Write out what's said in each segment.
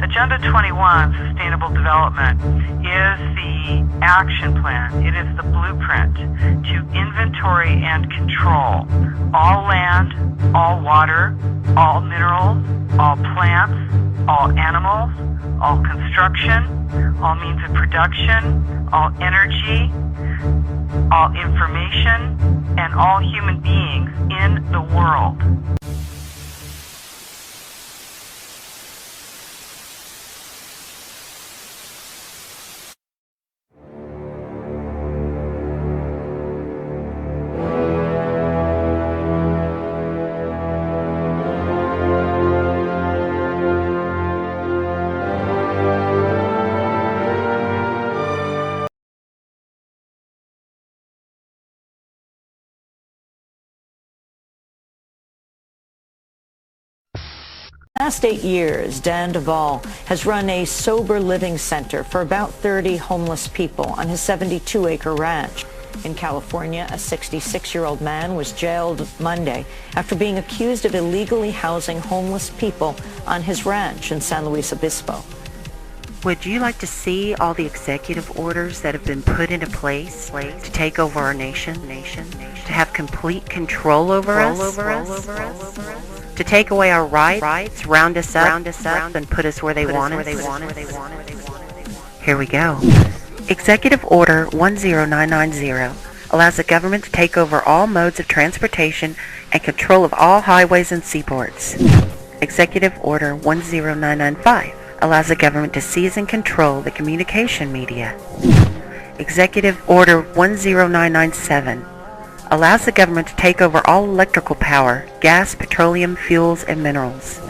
Agenda 21, Sustainable Development, is the action plan. It is the blueprint to inventory and control all land, all water, all minerals, all plants, all animals, all construction, all means of production, all energy, all information, and all human beings in the world. Last 8 years, Dan Duvall has run a sober living center for about 30 homeless people on his 72-acre ranch. In California, a 66-year-old man was jailed Monday after being accused of illegally housing homeless people on his ranch in San Luis Obispo. Would you like to see all the executive orders that have been put into place to take over our nation, to have complete control over us, to take away our rights, round us up, and put us where they want us? Here we go. Executive Order 10990 allows the government to take over all modes of transportation and control of all highways and seaports. Executive Order 10995 allows the government to seize and control the communication media. Executive Order 10997 allows the government to take over all electrical power, gas, petroleum, fuels, and minerals.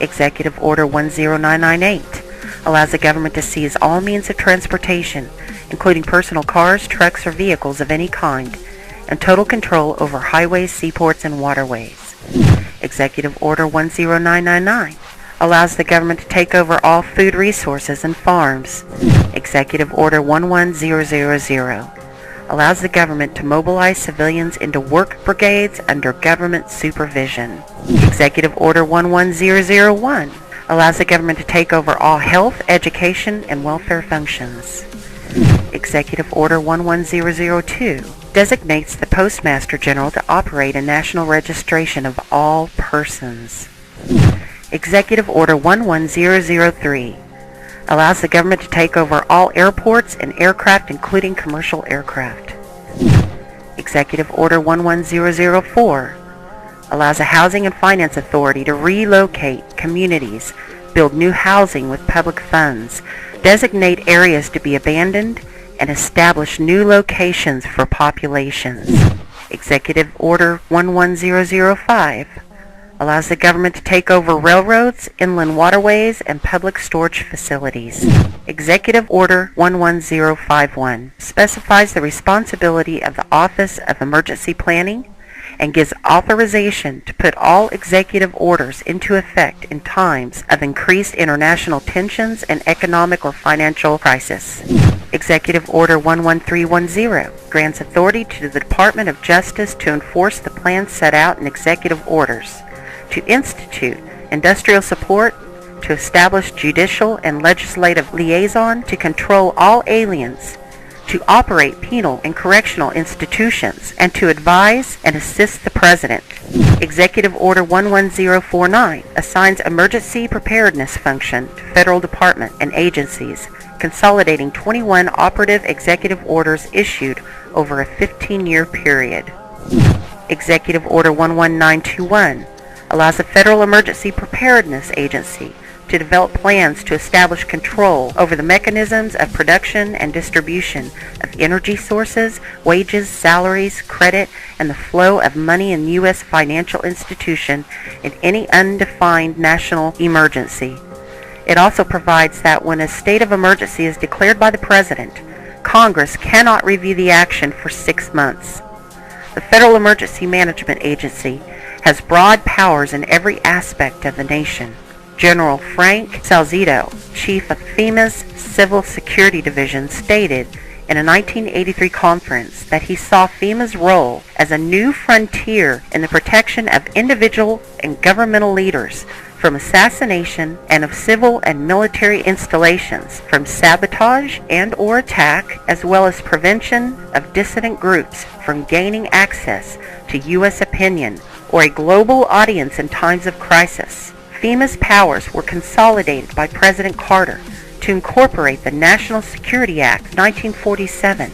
Executive Order 10998 allows the government to seize all means of transportation, including personal cars, trucks, or vehicles of any kind, and total control over highways, seaports, and waterways. Executive Order 10999 allows the government to take over all food resources and farms. Executive Order 11000 allows the government to mobilize civilians into work brigades under government supervision. Executive Order 11001 allows the government to take over all health, education, and welfare functions. Executive Order 11002 designates the Postmaster General to operate a national registration of all persons. Executive Order 11003 allows the government to take over all airports and aircraft, including commercial aircraft. Executive Order 11004 allows a Housing and Finance Authority to relocate communities, build new housing with public funds, designate areas to be abandoned, and establish new locations for populations. Executive Order 11005 allows the government to take over railroads, inland waterways, and public storage facilities. Executive Order 11051 specifies the responsibility of the Office of Emergency Planning and gives authorization to put all executive orders into effect in times of increased international tensions and economic or financial crisis. Executive Order 11310 grants authority to the Department of Justice to enforce the plans set out in executive orders, to institute industrial support, to establish judicial and legislative liaison, to control all aliens, to operate penal and correctional institutions, and to advise and assist the President. Executive Order 11049 assigns emergency preparedness function to federal department and agencies, consolidating 21 operative executive orders issued over a 15-year period. Executive Order 11921 allows the Federal Emergency Preparedness Agency to develop plans to establish control over the mechanisms of production and distribution of energy sources, wages, salaries, credit, and the flow of money in U.S. financial institution in any undefined national emergency. It also provides that when a state of emergency is declared by the President, Congress cannot review the action for 6 months. The Federal Emergency Management Agency has broad powers in every aspect of the nation. General Frank Salzito, chief of FEMA's Civil Security Division, stated in a 1983 conference that he saw FEMA's role as a new frontier in the protection of individual and governmental leaders from assassination and of civil and military installations, from sabotage and or attack, as well as prevention of dissident groups from gaining access to U.S. opinion or a global audience in times of crisis. FEMA's powers were consolidated by President Carter to incorporate the National Security Act of 1947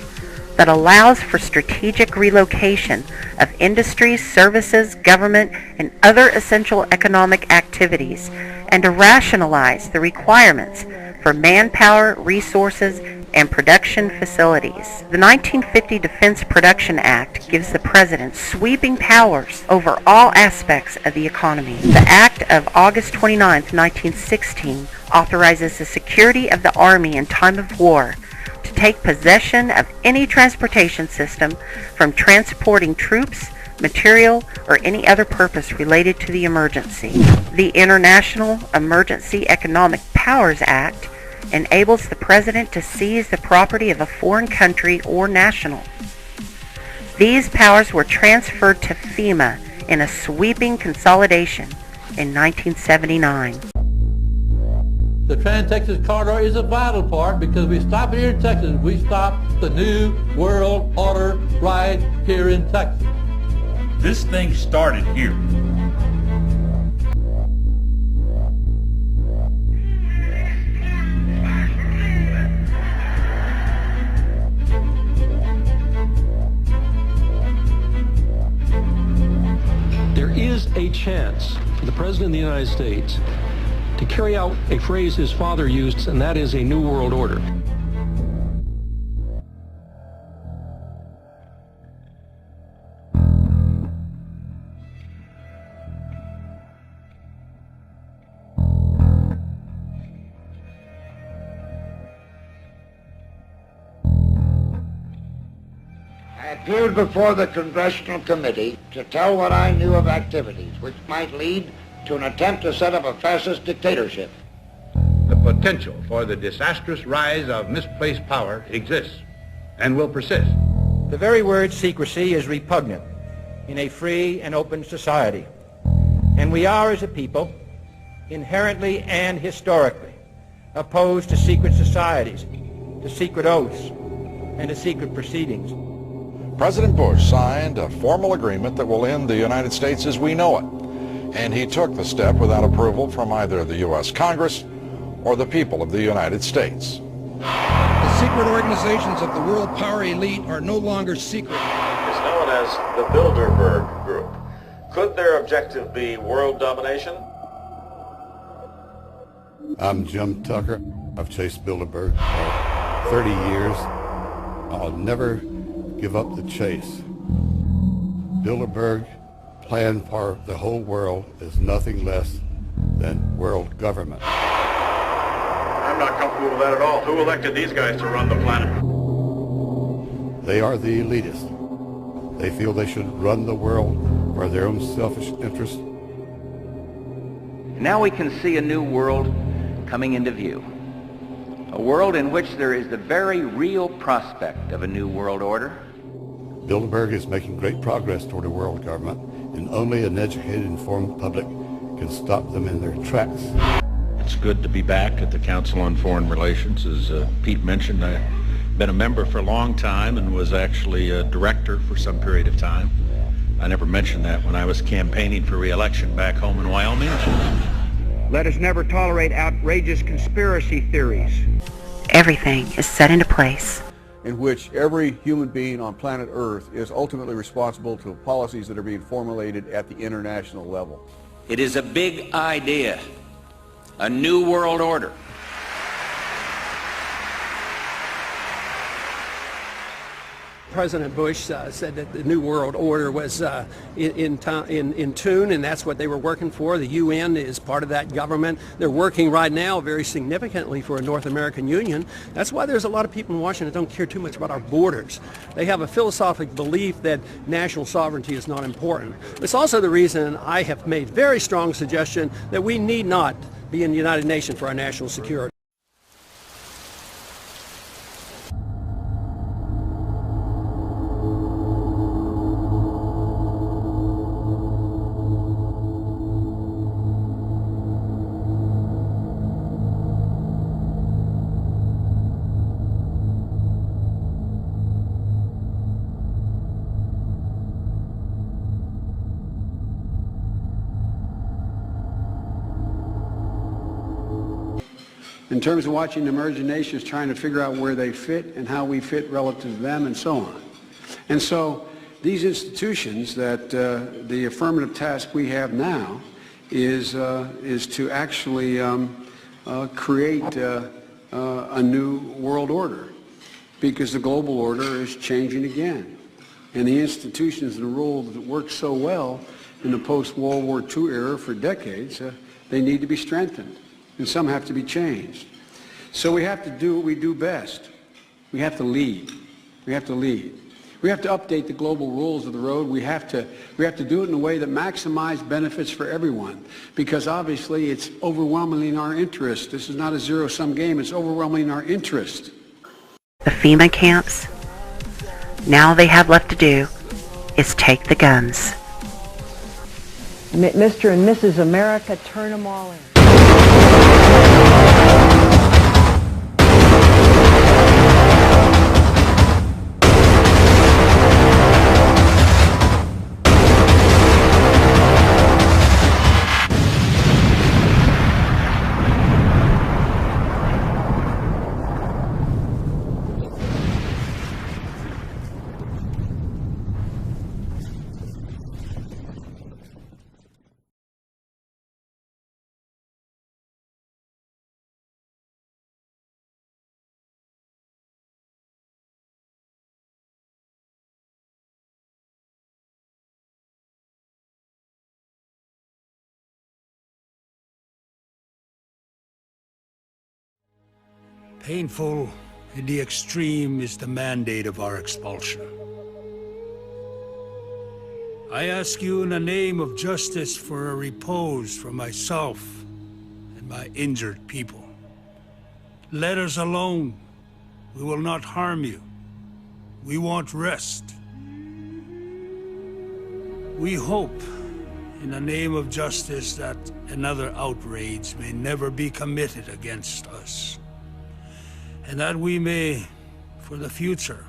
that allows for strategic relocation of industries, services, government, and other essential economic activities, and to rationalize the requirements for manpower, resources, and production facilities. The 1950 Defense Production Act gives the President sweeping powers over all aspects of the economy. The Act of August 29, 1916 authorizes the security of the Army in time of war to take possession of any transportation system from transporting troops, material, or any other purpose related to the emergency. The International Emergency Economic Powers Act enables the President to seize the property of a foreign country or national. These powers were transferred to FEMA in a sweeping consolidation in 1979. The Trans-Texas Corridor is a vital part because we stop it here in Texas. We stop the New World Order right here in Texas. This thing started here. There is a chance for the President of the United States to carry out a phrase his father used, and that is a New World Order. I appeared before the Congressional Committee to tell what I knew of activities which might lead to an attempt to set up a fascist dictatorship. The potential for the disastrous rise of misplaced power exists and will persist. The very word secrecy is repugnant in a free and open society. And we are, as a people, inherently and historically opposed to secret societies, to secret oaths, and to secret proceedings. President Bush signed a formal agreement that will end the United States as we know it. And he took the step without approval from either the U.S. Congress or the people of the United States. The secret organizations of the world power elite are no longer secret. It's known as the Bilderberg Group. Could their objective be world domination? I'm Jim Tucker. I've chased Bilderberg for 30 years. I'll never give up the chase. Bilderberg plan for the whole world is nothing less than world government. I'm not comfortable with that at all. Who elected these guys to run the planet? They are the elitists. They feel they should run the world for their own selfish interests. Now we can see a new world coming into view. A world in which there is the very real prospect of a new world order. Bilderberg is making great progress toward a world government, and only an educated, informed public can stop them in their tracks. It's good to be back at the Council on Foreign Relations. As Pete mentioned, I've been a member for a long time and was actually a director for some period of time. I never mentioned that when I was campaigning for re-election back home in Wyoming. Let us never tolerate outrageous conspiracy theories. Everything is set into place. In which every human being on planet Earth is ultimately responsible to policies that are being formulated at the international level. It is a big idea, a new world order. President Bush said that the New World Order was in tune, and that's what they were working for. The UN is part of that government. They're working right now very significantly for a North American Union. That's why there's a lot of people in Washington that don't care too much about our borders. They have a philosophical belief that national sovereignty is not important. It's also the reason I have made very strong suggestion that we need not be in the United Nations for our national security. in terms of watching emerging nations trying to figure out where they fit and how we fit relative to them and so on. And so these institutions that the affirmative task we have now is to actually create a new world order, because the global order is changing again. And the institutions and the rules that worked so well in the post-World War II era for decades, they need to be strengthened, and some have to be changed. So we have to do what we do best. We have to lead. We have to lead. We have to update the global rules of the road. We have to do it in a way that maximizes benefits for everyone, because obviously it's overwhelmingly in our interest. This is not a zero-sum game. It's overwhelmingly in our interest. The FEMA camps, now all they have left to do is take the guns. Mr. and Mrs. America, turn them all in. Painful in the extreme is the mandate of our expulsion. I ask you in the name of justice for a repose for myself and my injured people. Let us alone. We will not harm you. We want rest. We hope in the name of justice that another outrage may never be committed against us, and that we may, for the future,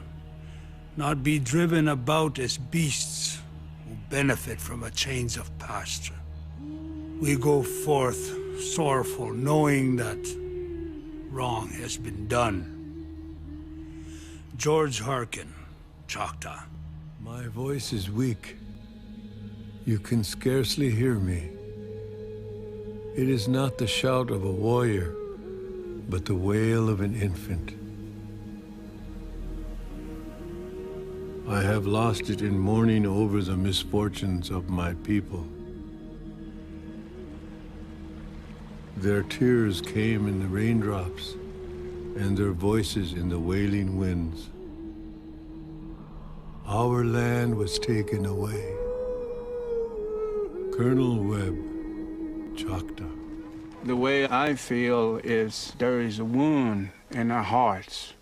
not be driven about as beasts who benefit from a change of pasture. We go forth sorrowful, knowing that wrong has been done. George Harkin, Choctaw. My voice is weak. You can scarcely hear me. It is not the shout of a warrior, but the wail of an infant. I have lost it in mourning over the misfortunes of my people. Their tears came in the raindrops, and their voices in the wailing winds. Our land was taken away. Colonel Webb, Choctaw. The way I feel is there is a wound in our hearts,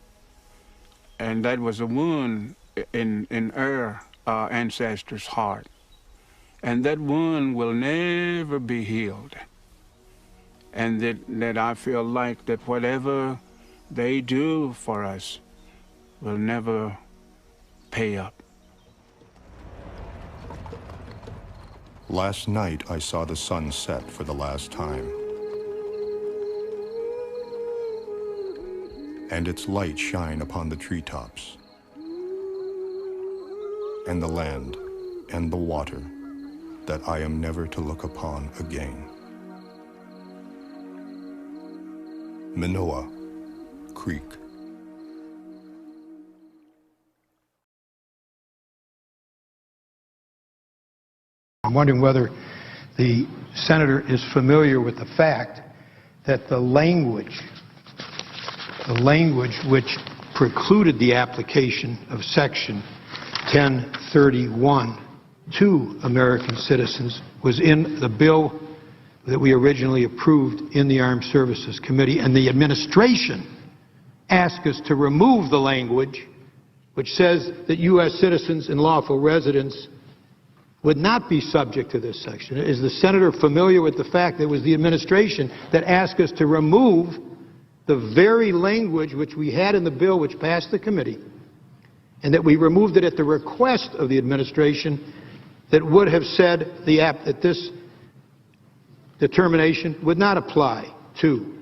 and that was a wound in our ancestors' heart, and that wound will never be healed. And that I feel like that whatever they do for us will never pay up. Last night I saw the sun set for the last time, and its light shine upon the treetops, and the land, and the water that I am never to look upon again. Minoa Creek. I'm wondering whether the senator is familiar with the fact that the language which precluded the application of Section 1031 to American citizens was in the bill that we originally approved in the Armed Services Committee, and the administration asked us to remove the language which says that U.S. citizens and lawful residents would not be subject to this section. Is the senator familiar with the fact that it was the administration that asked us to remove the very language which we had in the bill which passed the committee, and that we removed it at the request of the administration that would have said that this determination would not apply to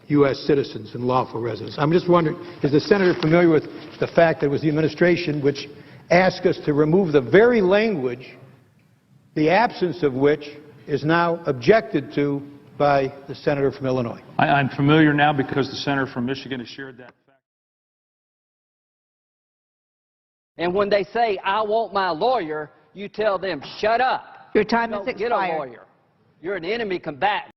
U.S. citizens and lawful residents. I'm just wondering, is the senator familiar with the fact that it was the administration which asked us to remove the very language, the absence of which is now objected to by the senator from Illinois? I'm familiar now because the senator from Michigan has shared that fact. And when they say, I want my lawyer, you tell them, shut up. Your time has expired. Get a lawyer. You're an enemy combatant.